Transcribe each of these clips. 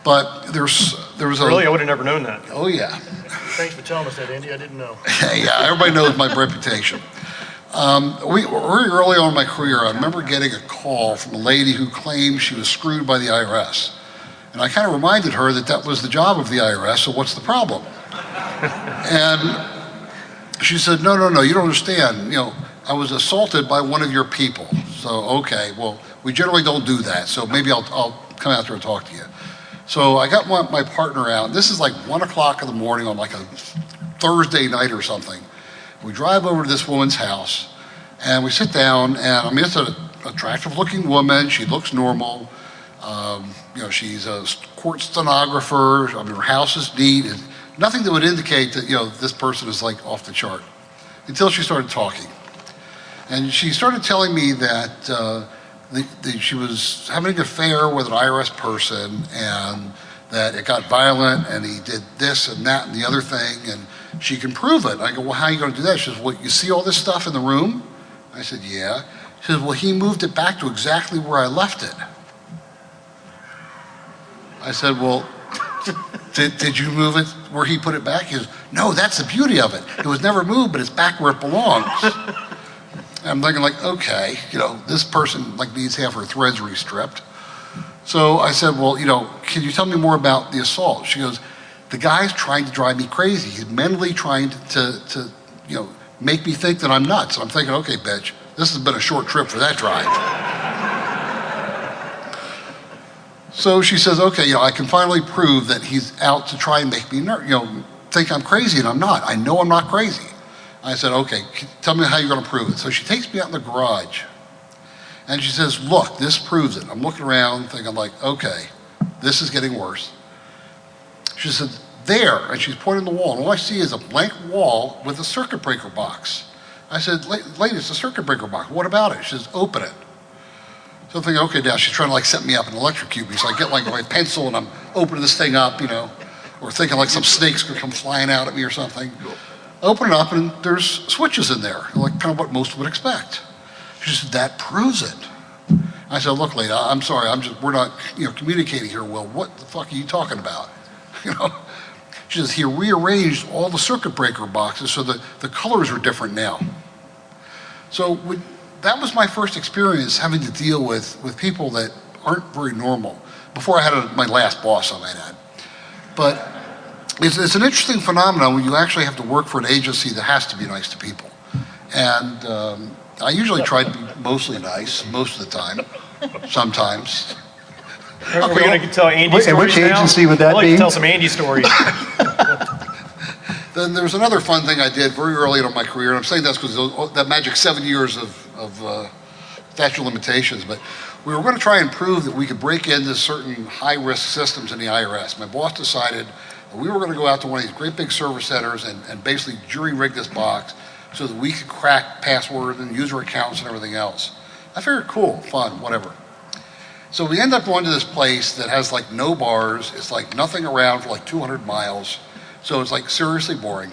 But there was a... Really? I would have never known that. Oh, yeah. Thanks for telling us that, Andy. I didn't know. Yeah, everybody knows my reputation. Very early on in my career, I remember getting a call from a lady who claimed she was screwed by the IRS. And I kind of reminded her that that was the job of the IRS, so what's the problem? And she said, no, you don't understand. I was assaulted by one of your people. So, okay, well, we generally don't do that, so maybe I'll come out there and talk to you. So I got my partner out. This is like 1 o'clock in the morning on like a Thursday night or something. We drive over to this woman's house, and we sit down, and it's an attractive looking woman. She looks normal. She's a court stenographer. Her house is neat. And nothing that would indicate that, this person is like off the chart until she started talking. And she started telling me that she was having an affair with an IRS person and that it got violent and he did this and that and the other thing and she can prove it. I go, well, how are you going to do that? She says, well, you see all this stuff in the room? I said, yeah. She says, well, he moved it back to exactly where I left it. I said, well, did you move it where he put it back? He goes, no, that's the beauty of it. It was never moved, but it's back where it belongs. I'm thinking like, okay, this person needs to have her threads restripped. So I said, well, can you tell me more about the assault? She goes, the guy's trying to drive me crazy. He's mentally trying to make me think that I'm nuts. I'm thinking, okay, bitch, this has been a short trip for that drive. So she says, okay, I can finally prove that he's out to try and make me think I'm crazy, and I'm not. I know I'm not crazy. I said, okay, tell me how you're going to prove it. So she takes me out in the garage, and she says, look, this proves it. I'm looking around thinking like, okay, this is getting worse. She said, there, and she's pointing the wall, and all I see is a blank wall with a circuit breaker box. I said, lady, it's a circuit breaker box. What about it? She says, open it. So I'm thinking, okay, now she's trying to set me up and electrocute me. So I get my pencil and I'm opening this thing up, or thinking like some snake's gonna come flying out at me or something. Open it up and there's switches in there, like kind of what most would expect. She said, that proves it. I said, look, lady, I'm sorry, we're not, communicating here well. What the fuck are you talking about? She says, he rearranged all the circuit breaker boxes so that the colors are different now. So that was my first experience having to deal with people that aren't very normal. Before I had my last boss, I might add. But it's an interesting phenomenon when you actually have to work for an agency that has to be nice to people. And I usually try to be mostly nice, most of the time, sometimes. Are we going to tell Andy stories now? Which agency would that I'd like be? to tell some Andy stories. Then there's another fun thing I did very early in my career, and I'm saying this because that magic 7 years of statute of limitations, but we were going to try and prove that we could break into certain high-risk systems in the IRS. My boss decided that we were going to go out to one of these great big server centers and basically jury-rig this box so that we could crack passwords and user accounts and everything else. I figured, cool, fun, whatever. So we end up going to this place that has no bars. It's nothing around for 200 miles. So it's seriously boring.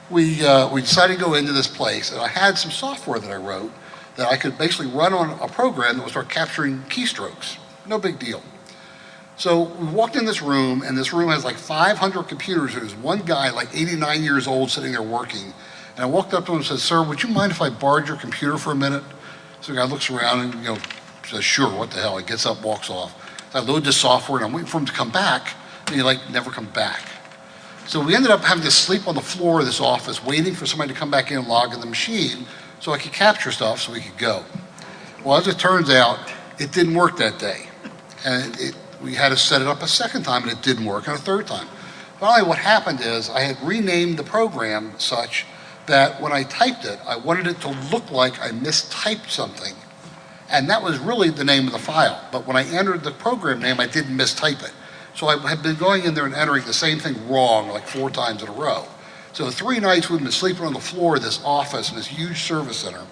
We decided to go into this place, and I had some software that I wrote that I could basically run on a program that would start capturing keystrokes. No big deal. So we walked in this room, and this room has 500 computers. There's one guy, 89 years old, sitting there working. And I walked up to him and said, sir, would you mind if I borrowed your computer for a minute? So the guy looks around and says, sure, what the hell? He gets up, walks off. So I load this software, and I'm waiting for him to come back, and he never comes back. So we ended up having to sleep on the floor of this office, waiting for somebody to come back in and log in the machine so I could capture stuff so we could go. Well, as it turns out, it didn't work that day. And we had to set it up a second time, and it didn't work, and a third time. Finally, what happened is I had renamed the program such that when I typed it, I wanted it to look like I mistyped something. And that was really the name of the file. But when I entered the program name, I didn't mistype it. So I had been going in there and entering the same thing wrong 4 times in a row. So 3 nights we've been sleeping on the floor of this office in this huge service center.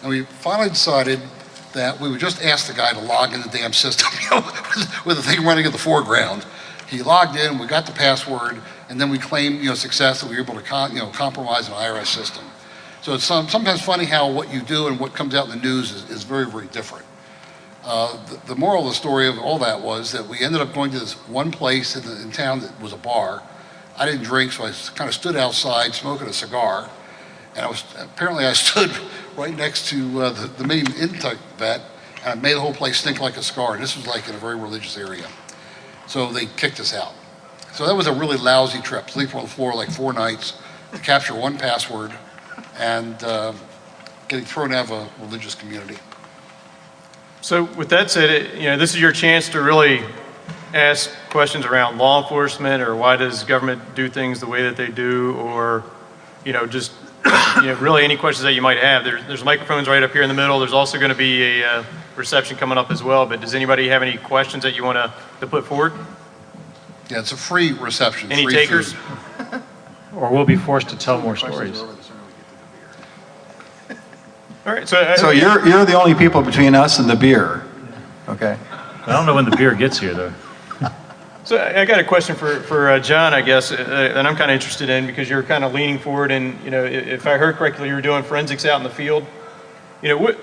And we finally decided that we would just ask the guy to log in the damn system, with the thing running in the foreground. He logged in, we got the password, and then we claimed success that we were able to compromise an IRS system. So it's sometimes funny how what you do and what comes out in the news is very, very different. The moral of the story of all that was that we ended up going to this one place in town that was a bar. I didn't drink, so I kind of stood outside smoking a cigar. And apparently I stood right next to the main intake vet, and I made the whole place stink like a cigar. And this was like in a very religious area. So they kicked us out. So that was a really lousy trip. Sleep on the floor like 4 nights to capture one password and getting thrown out of a religious community. So with that said, this is your chance to really ask questions around law enforcement, or why does government do things the way that they do, or just really any questions that you might have. There's microphones right up here in the middle. There's also going to be a reception coming up as well. But does anybody have any questions that you want to put forward? Yeah, it's a free reception. Any free takers? food. Or we'll be forced to tell more stories. All right. So you're the only people between us and the beer, okay? I don't know when the beer gets here, though. So I got a question for John, I guess, that I'm kind of interested in, because you're kind of leaning forward, and if I heard correctly, you were doing forensics out in the field. What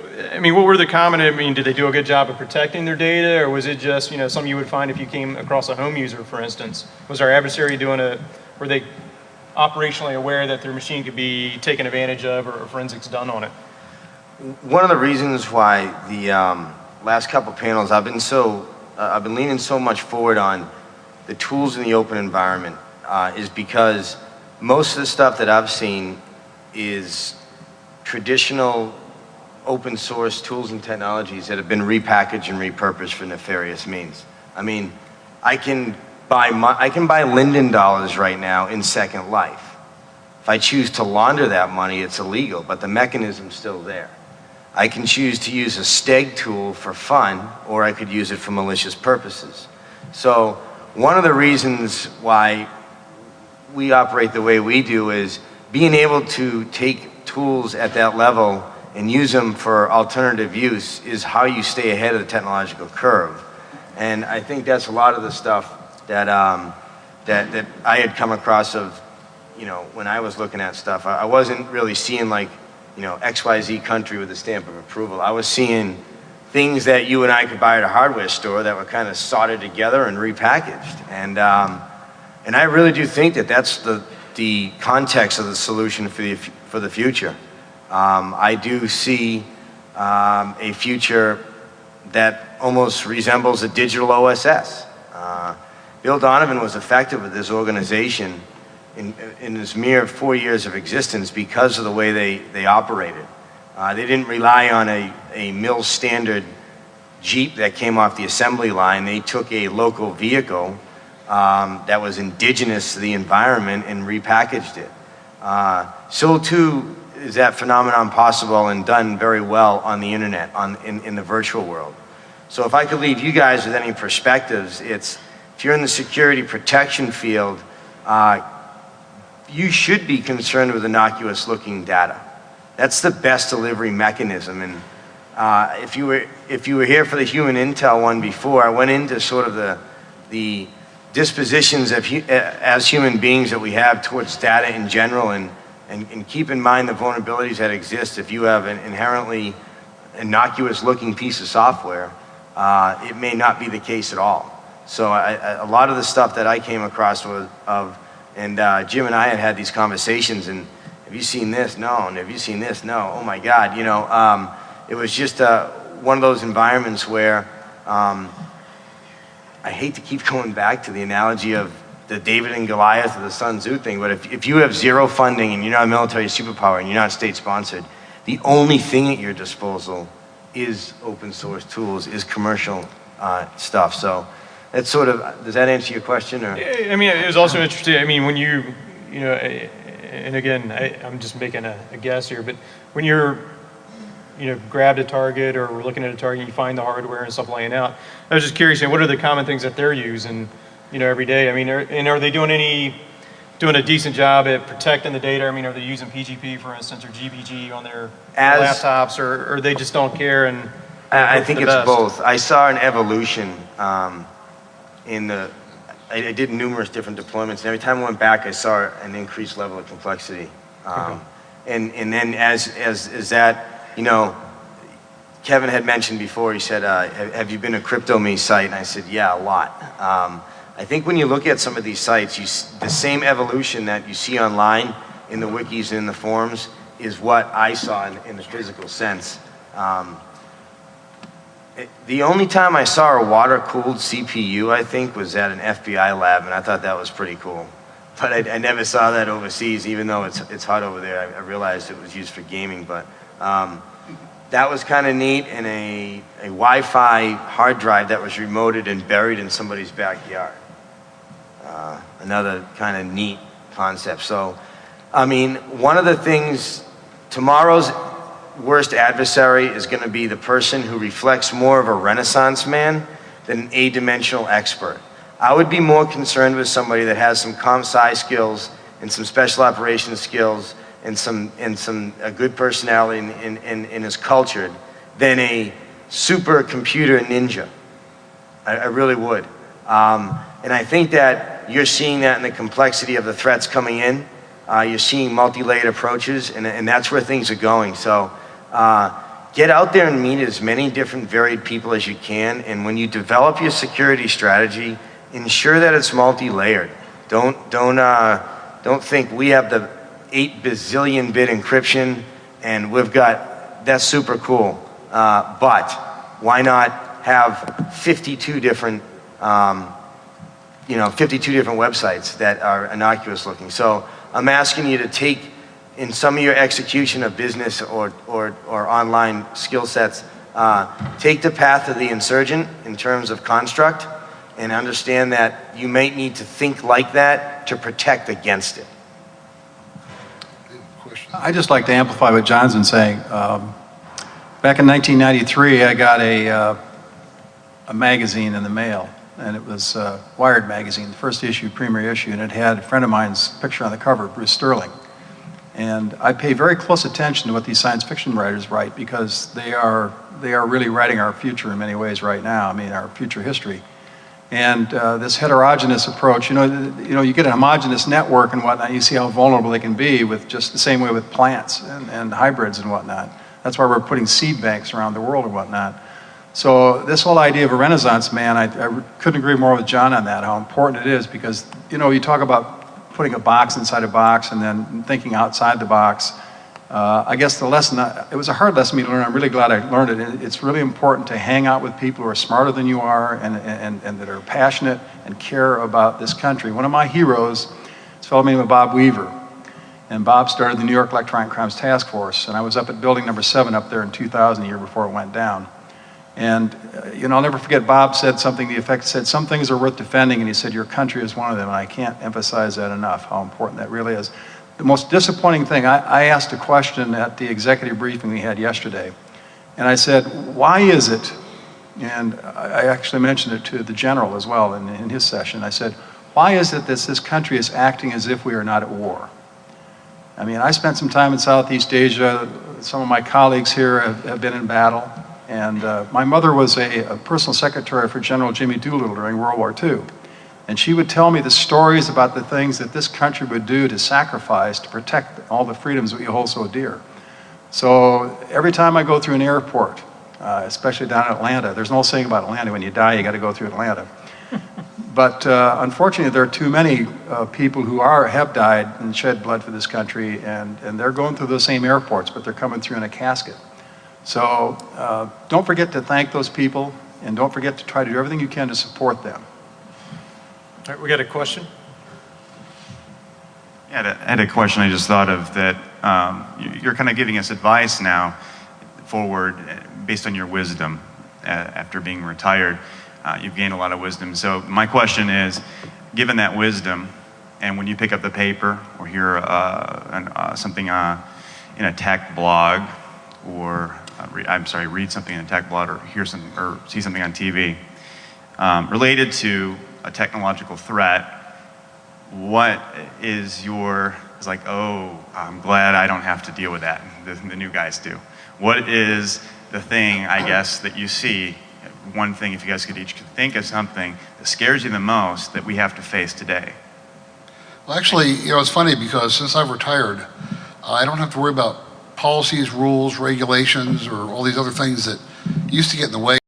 were the common? Did they do a good job of protecting their data, or was it just something you would find if you came across a home user, for instance? Was our adversary were they operationally aware that their machine could be taken advantage of, or forensics done on it? One of the reasons why the last couple panels I've been leaning so much forward on the tools in the open environment is because most of the stuff that I've seen is traditional open source tools and technologies that have been repackaged and repurposed for nefarious means. I can buy Linden dollars right now in Second Life. If I choose to launder that money, it's illegal, but the mechanism's still there. I can choose to use a steg tool for fun, or I could use it for malicious purposes. So one of the reasons why we operate the way we do is being able to take tools at that level and use them for alternative use is how you stay ahead of the technological curve. And I think that's a lot of the stuff that that I had come across of, when I was looking at stuff. I wasn't really seeing like, XYZ country with a stamp of approval. I was seeing things that you and I could buy at a hardware store that were kind of soldered together and repackaged. And I really do think that that's the context of the solution for the future. I do see a future that almost resembles a digital OSS. Bill Donovan was effective with this organization in his mere 4 years of existence because of the way they operated. They didn't rely on a mill standard Jeep that came off the assembly line. They took a local vehicle that was indigenous to the environment and repackaged it. So too is that phenomenon possible and done very well on the internet, in the virtual world. So if I could leave you guys with any perspectives, it's if you're in the security protection field, you should be concerned with innocuous looking data. That's the best delivery mechanism. And if you were here for the human intel one before, I went into sort of the dispositions as human beings that we have towards data in general, and keep in mind the vulnerabilities that exist if you have an inherently innocuous looking piece of software. It may not be the case at all. So a lot of the stuff that I came across and Jim and I had these conversations, and have you seen this? No. And have you seen this? No. Oh my God. It was just one of those environments where I hate to keep going back to the analogy of the David and Goliath or the Sun Tzu thing, but if you have zero funding and you're not a military superpower and you're not state sponsored, the only thing at your disposal is open source tools, is commercial stuff. So that's sort of, does that answer your question? Or? It was also interesting. When and again, I'm just making a guess here, but when you're, grabbed a target or we're looking at a target, and you find the hardware and stuff laying out. I was just curious, what are the common things that they're using, every day? Are they doing a decent job at protecting the data? Are they using PGP, for instance, or GPG on their laptops, or they just don't care? And I think it's both. I saw an evolution. I did numerous different deployments, and every time I went back, I saw an increased level of complexity. And then as that, Kevin had mentioned before, he said, have you been to CryptoMe site? And I said, yeah, a lot. I think when you look at some of these sites, the same evolution that you see online in the wikis and in the forums is what I saw in the physical sense. The only time I saw a water-cooled CPU, I think, was at an FBI lab, and I thought that was pretty cool. But I never saw that overseas, even though it's hot over there. I realized it was used for gaming, but that was kind of neat, and a Wi-Fi hard drive that was remoted and buried in somebody's backyard. Another kind of neat concept. So, I mean, one of the things, tomorrow's worst adversary is going to be the person who reflects more of a Renaissance man than an eight-dimensional expert. I would be more concerned with somebody that has some comp-sci skills and some special operations skills and a good personality and is cultured than a supercomputer ninja. I really would. And I think that you're seeing that in the complexity of the threats coming in. You're seeing multi-layered approaches, and that's where things are going. So get out there and meet as many different varied people as you can, and when you develop your security strategy, ensure that it's multi-layered. Don't think we have the 8 bazillion bit encryption and that's super cool. But why not have 52 different 52 different websites that are innocuous looking? So I'm asking you to take, in some of your execution of business or online skill sets, take the path of the insurgent in terms of construct, and understand that you may need to think like that to protect against it. I'd just like to amplify what John's been saying. Back in 1993, I got a magazine in the mail, and it was Wired magazine, the first issue, premier issue, and it had a friend of mine's picture on the cover, Bruce Sterling. And I pay very close attention to what these science fiction writers write, because they are really writing our future in many ways right now. I mean, our future history. And this heterogeneous approach, you get a homogeneous network and whatnot, you see how vulnerable they can be with just the same way with plants and hybrids and whatnot. That's why we're putting seed banks around the world and whatnot. So this whole idea of a Renaissance man, I couldn't agree more with John on that, how important it is, because, you talk about putting a box inside a box and then thinking outside the box. I guess the lesson, it was a hard lesson for me to learn. I'm really glad I learned it. It's really important to hang out with people who are smarter than you are and that are passionate and care about this country. One of my heroes is a fellow named Bob Weaver. And Bob started the New York Electronic Crimes Task Force. And I was up at building number 7 up there in 2000, a year before it went down. And, I'll never forget, Bob said something to the effect, said, some things are worth defending, and he said, your country is one of them, and I can't emphasize that enough, how important that really is. The most disappointing thing, I asked a question at the executive briefing we had yesterday, and I said, why is it, and I actually mentioned it to the general as well in his session, I said, why is it that this country is acting as if we are not at war? I mean, I spent some time in Southeast Asia, some of my colleagues here have been in battle, and my mother was a personal secretary for General Jimmy Doolittle during World War II. And she would tell me the stories about the things that this country would do to sacrifice to protect all the freedoms that we hold so dear. So every time I go through an airport, especially down in Atlanta, there's an old saying about Atlanta, when you die, you got to go through Atlanta. But unfortunately, there are too many people who have died and shed blood for this country, and they're going through those same airports, but they're coming through in a casket. So don't forget to thank those people, and don't forget to try to do everything you can to support them. All right, we got a question? Yeah, I had a question I just thought of that you're kind of giving us advice now forward based on your wisdom after being retired. You've gained a lot of wisdom. So my question is, given that wisdom, and when you pick up the paper or hear something in a tech blog, or read something in a tech blog, or hear something or see something on TV related to a technological threat, what is it's like, oh, I'm glad I don't have to deal with that. The new guys do. What is the thing, I guess, that you see, one thing, if you guys could each think of something that scares you the most that we have to face today? Well, actually, it's funny because since I've retired, I don't have to worry about policies, rules, regulations, or all these other things that used to get in the way